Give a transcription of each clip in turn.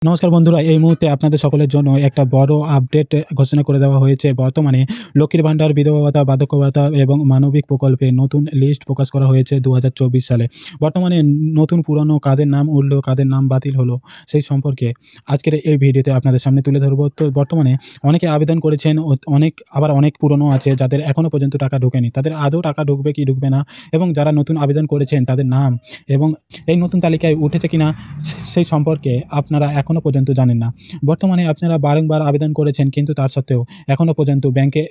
নমস্কার বন্ধুরা, এই মুহূর্তে আপনাদের সকলের জন্য একটা বড় আপডেট ঘোষণা করে দেওয়া হয়েছে। বর্তমানে লক্ষ্মীর ভাণ্ডার, বিধবা ভাতা, বার্ধক্য ভাতা এবং মানবিক প্রকল্পে নতুন লিস্ট প্রকাশ করা হয়েছে 2024 সালে। বর্তমানে নতুন পুরনো কাদের নাম উঠলো, কাদের নাম বাতিল হলো, সেই সম্পর্কে আজকের এই ভিডিওতে আপনাদের সামনে তুলে ধরবো। তো বর্তমানে অনেকে আবেদন করেছেন, অনেক পুরনো আছে যাদের এখনও পর্যন্ত টাকা ঢোকেনি। তাদের আদৌ টাকা ঢুকবে কি ঢুকবে না, এবং যারা নতুন আবেদন করেছেন তাদের নাম এবং এই নতুন তালিকায় উঠেছে কিনা সেই সম্পর্কে আপনারা এখনও পর্যন্ত জানেন না। বর্তমানে আপনারা বারংবার আবেদন করেছেন, কিন্তু তার সত্ত্বেও এখনও পর্যন্ত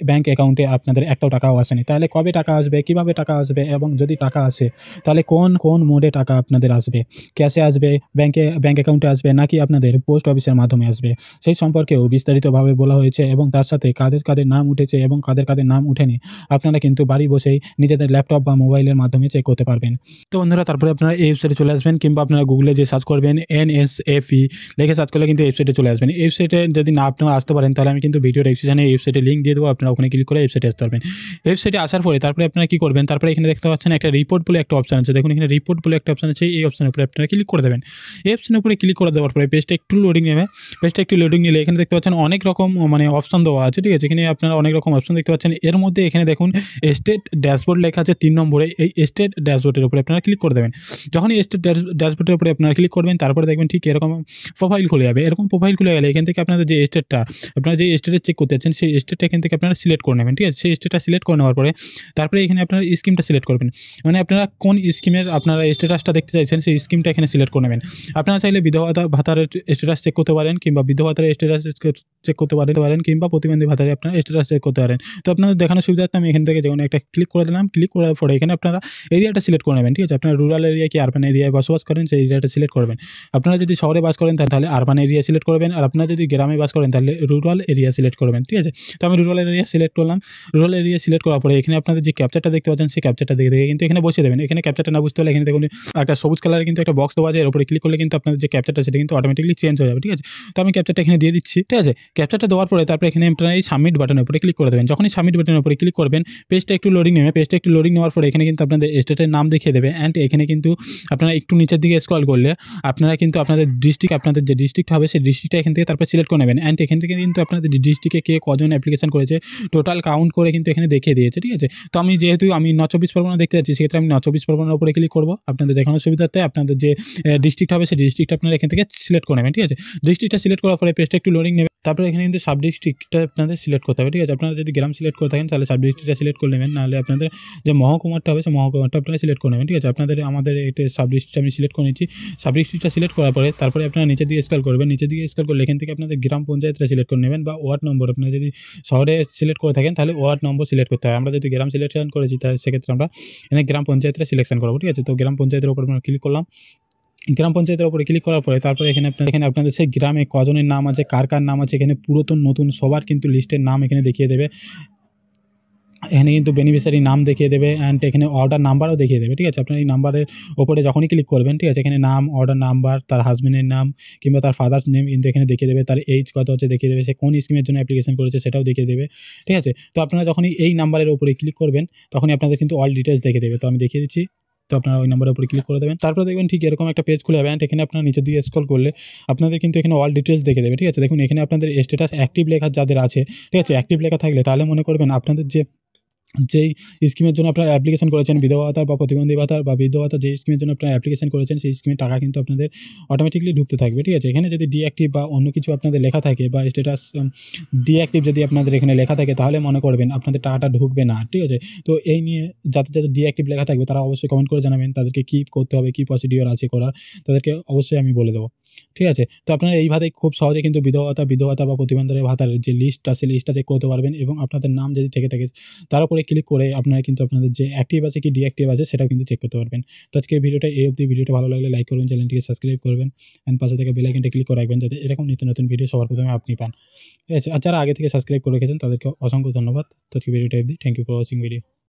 ব্যাংক অ্যাকাউন্টে আপনাদের একটাও টাকাও আসেনি। তাহলে কবে টাকা আসবে, কিভাবে টাকা আসবে, এবং যদি টাকা আসে তাহলে কোন মোডে টাকা আপনাদের আসবে? ক্যাশে আসবে, ব্যাংক অ্যাকাউন্টে আসবে, নাকি আপনাদের পোস্ট অফিসের মাধ্যমে আসবে? সেই সম্পর্কেও বিস্তারিতভাবে বলা হয়েছে, এবং তার সাথে কাদের নাম উঠেছে এবং কাদের নাম উঠেনি আপনারা কিন্তু বাড়ি বসেই নিজেদের ল্যাপটপ বা মোবাইলের মাধ্যমে চেক করতে পারবেন। তো বন্ধুরা, তারপরে আপনারা এই ওয়েবসাইটে চলে আসবেন, কিংবা আপনারা গুগলে যে সার্চ করবেন NSFE লিখে সার্চ করলে কিন্তু ওয়েবসাইটে চলে আসবেন। এই ওয়েবসাইটে যদি না আপনারা আসতে পারেন, তাহলে আমি কিন্তু ভিডিও ডেসক্রিপশনে এই ওয়েবসাইটে লিঙ্ক দিয়ে দেবো, আপনারা ওখানে ক্লিক করে ওয়েবসাইটে আসতে পারবেন। ওয়েবসাইটে আসার পরে তারপরে আপনারা কী করবেন, তারপরে এখানে দেখতে পাচ্ছেন একটা রিপোর্ট বলে একটা অপশন আছে। দেখুন এখানে রিপোর্ট বলে একটা অপশন আছে, এই অপশনের উপরে আপনারা ক্লিক করে দেবেন। এই অপশনের উপরে ক্লিক করে দেওয়ার পরে পেজটা একটু লোডিং নেবে। পেজটা একটু লোডিং নিলে এখানে দেখতে পাচ্ছেন অনেক রকম অপশন দেওয়া আছে, ঠিক আছে। এখানে আপনারা অনেক রকম অপশন দেখতে পাচ্ছেন। এর মধ্যে এখানে দেখুন স্টেট ড্যাশবোর্ড লেখা আছে 3 নম্বরে। এই স্টেট ড্যাশবোর্ডের উপরে আপনারা ক্লিক করে দেবেন। যখন এই স্টেট ড্যাশবোর্ডের উপরে আপনারা ক্লিক করবেন, তারপরে দেখবেন ঠিক এরকম প্রোফাইল খুলে যাবে। এরকম প্রোফাইল খুলে গেলে এখান থেকে আপনাদের যে স্টেটটা আপনারা যে স্টেটে চেক করতে যাচ্ছেন, সেই স্টেটটা এখান থেকে আপনারা সিলেক্ট করে নেবেন, ঠিক আছে। সেই স্টেটটা সিলেক্ট করে নেওয়ার পরে তারপরে এখানে আপনারা স্কিমটা সিলেক্ট করবেন। আপনারা কোন স্কিমের আপনারা স্ট্যাটাসটা দেখতে চাইছেন, সেই স্কিমটা এখানে সিলেক্ট করে নেবেন। আপনারা চাইলে বিধবা ভাতার স্ট্যাটাস চেক করতে পারেন, কিংবা বিধবা ভাতার স্ট্যাটাস চেক করতে পারেন, কিংবা প্রতিবন্ধী ভাতারে আপনারা স্ট্যাটাস চেক করতে পারেন। তো আপনাদের দেখানোর সুবিধার্থে আমি এখান থেকে যেমন একটা ক্লিক করে দিলাম। ক্লিক করার পরে এখানে আপনারা এরিয়াটা সিলেক্ট করে নেবেন, ঠিক আছে। আপনারা রুরাল এরিয়া কি আরবান এরিয়ায় বসবাস করেন, সেই এরিয়াটা সিলেক্ট করবেন। আপনারা যদি শহরে বাস করেন তাহলে আরবান এরিয়া সিলেক্ট করবেন, আর আপনারা যদি গ্রামে বাস করেন তাহলে রুরাল এরিয়া সিলেক্ট করবেন, ঠিক আছে। তো আমি রুরাল এরিয়া সিলেক্ট করলাম। রুরাল এরিয়া সিলেক্ট করার পরে এখানে আপনাদের যে ক্যাপচারটা দেখতে পাচ্ছেন, সেই ক্যাপচারটা দেখে কিন্তু এখানে বসিয়ে দেবেন। এখানে ক্যাপচারটা না বুঝতে হলে এখানে দেখুন একটা সবুজ কালারের কিন্তু একটা বক্স দেওয়া আছে, এর উপরে ক্লিক করলে কিন্তু আপনাদের যে ক্যাপচারটা সেটা কিন্তু অটোমেটিকলি চেঞ্জ হয়ে যাবে, ঠিক আছে। তো আমি ক্যাপচারটা এখানে দিয়ে দিচ্ছি, ঠিক আছে। ক্যাপচারটা দেওয়ার পরে তারপরে এখানে আপনারা এই সাবমিট বাটনের উপরে ক্লিক করে দেবেন। যখনই সাবমিট বাটনের উপরে ক্লিক করবেন, পেজটা একটু লোডিং নেবে। পেজটা একটু লোডিং নেওয়ার পরে এখানে কিন্তু আপনাদের স্টেটের নাম দেখিয়ে দেবে। অ্যান্ড এখানে কিন্তু আপনারা একটু নিচের দিকে স্ক্রল করলে আপনারা কিন্তু আপনাদের আপনাদের যে ডিস্ট্রিক্ট হবে সেই ডিস্ট্রিক্টটা এখান থেকে তারপর সিলেক্ট করে নেবেন। অ্যান্ড এখান থেকে কিন্তু আপনাদের ডিস্ট্রিক্টে কে কজন অ্যাপ্লিকেশন করেছে টোটাল কাউন্ট করে কিন্তু এখানে দেখিয়ে দিয়েছে, ঠিক আছে। তো আমি যেহেতু নর্থ চব্বিশ পরগনা দেখতে যাচ্ছি, সেক্ষেত্রে আমি নর্থ চব্বিশ পরগনার উপরে ক্লিক করবো। আপনাদের দেখানোর সুবিধার্থে আপনাদের যে ডিস্ট্রিক্ট হবে সেই ডিস্ট্রিক্ট আপনারা এখান থেকে সিলেক্ট করে নেবেন, ঠিক আছে। ডিস্ট্রিক্টটা সিলেক্ট করার পরে পেজটা একটু লোডিং নেবে। তারপরে এখানে কিন্তু সাব ডিস্ট্রিক্টটা আপনাদের সিলেক্ট করতে হবে, ঠিক আছে। আপনারা যদি গ্রাম সিলেক্ট করে থাকেন তাহলে সাব ডিস্ট্রিক্টটা সিলেক্ট করে নেবেন, নাহলে আপনাদের যে মহকুমাটা হবে সেই মহকুমাটা আপনারা সিলেক্ট করে নেবেন, ঠিক আছে। আমাদের একটা সাব ডিস্ট্রিক্ট আমি সিলেক্ট করে নিচ্ছি। সাব ডিস্ট্রিক্টটা সিলেক্ট করার পরে তারপরে আপনারা নিচে দিয়ে স্ক্রল করবেন। নিচে দিকে স্ক্রল করলে এখান থেকে আপনাদের গ্রাম পঞ্চায়েতটা সিলেক্ট করে নেবেন, বা ওয়ার্ড নম্বর। আপনারা যদি শহরে সিলেক্ট করে থাকেন তাহলে ওয়ার্ড নম্বর সিলেক্ট করতে হবে। আমরা যদি গ্রাম সিলেকশন করেছি তাহলে সেক্ষেত্রে আমরা এখানে গ্রাম পঞ্চায়েতটা সিলেকশন করবো, ঠিক আছে। তো গ্রাম পঞ্চায়েতের উপর আমরা ক্লিক করলাম। গ্রাম পঞ্চায়েতের উপরে ক্লিক করার পরে তারপরে এখানে আপনাদের সেই গ্রামে কজনের নাম আছে, কার নাম আছে, এখানে পুরাতন নতুন সবার কিন্তু লিস্টের নাম এখানে দেখিয়ে দেবে। এখানে কিন্তু বেনিফিশিয়ারি নাম দেখিয়ে দেবে, অ্যান্ড এখানে অর্ডার নাম্বারও দেখিয়ে দেবে, ঠিক আছে। আপনার এই নাম্বারের ওপরে যখনই ক্লিক করবেন, ঠিক আছে, এখানে নাম, অর্ডার নাম্বার, তার হাজব্যান্ডের নাম কিংবা তার ফাদার্স নেম কিন্তু এখানে দেখিয়ে দেবে। তার এজ কত হচ্ছে দেখিয়ে দেবে, সে কোন স্কিমের জন্য অ্যাপ্লিকেশন করেছে সেটাও দেখিয়ে দেবে, ঠিক আছে। তো আপনারা যখনই এই নাম্বারের উপরে ক্লিক করবেন তখনই আপনাদের কিন্তু অল ডিটেলস দেখিয়ে দেবে। তো আমি দেখিয়ে দিচ্ছি। তো আপনারা ওই নাম্বারের উপরে ক্লিক করে দেবেন। তারপরে দেখবেন ঠিক এরকম একটা পেজ খুলে যাবে, অ্যান্ড এখানে আপনারা নিচের দিকে স্ক্রল করলে আপনাদের কিন্তু এখানে অল ডিটেলস দেখে দেবে, ঠিক আছে। দেখুন এখানে আপনাদের স্ট্যাটাস অ্যাক্টিভ লেখা যাদের আছে, ঠিক আছে, অ্যাক্টিভ লেখা থাকলে তাহলে মনে করবেন আপনাদের যেই স্কিমের জন্য আপনারা অ্যাপ্লিকেশন করেছেন, বিধবা ভাতার বা প্রতিবন্ধী ভাতার বা বৃদ্ধ ভাতার যে স্কিমের জন্য আপনারা অ্যাপ্লিকেশন করেছেন, সেই স্কিমের টাকা কিন্তু আপনাদের অটোমেটিকলি ঢুকতে থাকবে, ঠিক আছে। এখানে যদি ডিঅ্যাক্টিভ বা অন্য কিছু আপনাদের লেখা থাকে, বা স্ট্যাটাস ডিঅ্যাক্টিভ যদি আপনাদের এখানে লেখা থাকে, তাহলে মনে করবেন আপনাদের টাকাটা ঢুকবে না, ঠিক আছে। তো এই নিয়ে যাদের ডিঅ্যাক্টিভ লেখা থাকবে তারা অবশ্যই কমেন্ট করে জানাবেন তাদেরকে কী করতে হবে, কী প্রসিডিওর আছে করার, তাদেরকে অবশ্যই আমি বলে দেবো, ঠিক আছে। তো আপনারা এইভাবে খুব সহজে কিন্তু বিধবা ভাতা বা প্রতিবন্ধী ভাতার যে লিস্টটা সেই লিস্টটা চেক করতে পারবেন, এবং আপনাদের নাম যদি থেকে থাকে তার উপরে ক্লিক করে আপনারা কিন্তু আপনাদের যে অ্যাক্টিভ আছে কি ডিঅ্যাক্টিভ আছে সেটাও কিন্তু চেক করতে পারবেন। তো আজকে ভিডিওটা এই অবধি। ভিডিওটা ভালো লাগলে লাইক করবেন, চ্যানেলটিকে সাবস্ক্রাইব করবেন, অ্যান্ড পাশে থেকে বেল আইকনটা ক্লিক করে রাখবেন যাতে এরকম নিত্য নতুন ভিডিও সবার প্রথমে আপনি পান, ঠিক আছে। আর যারা আগে থেকে সাবস্ক্রাইব করে রেখেছেন তাদেরকে অসংখ্য ধন্যবাদ। তো আজকে ভিডিওটা অবধি। Thank you for watching video.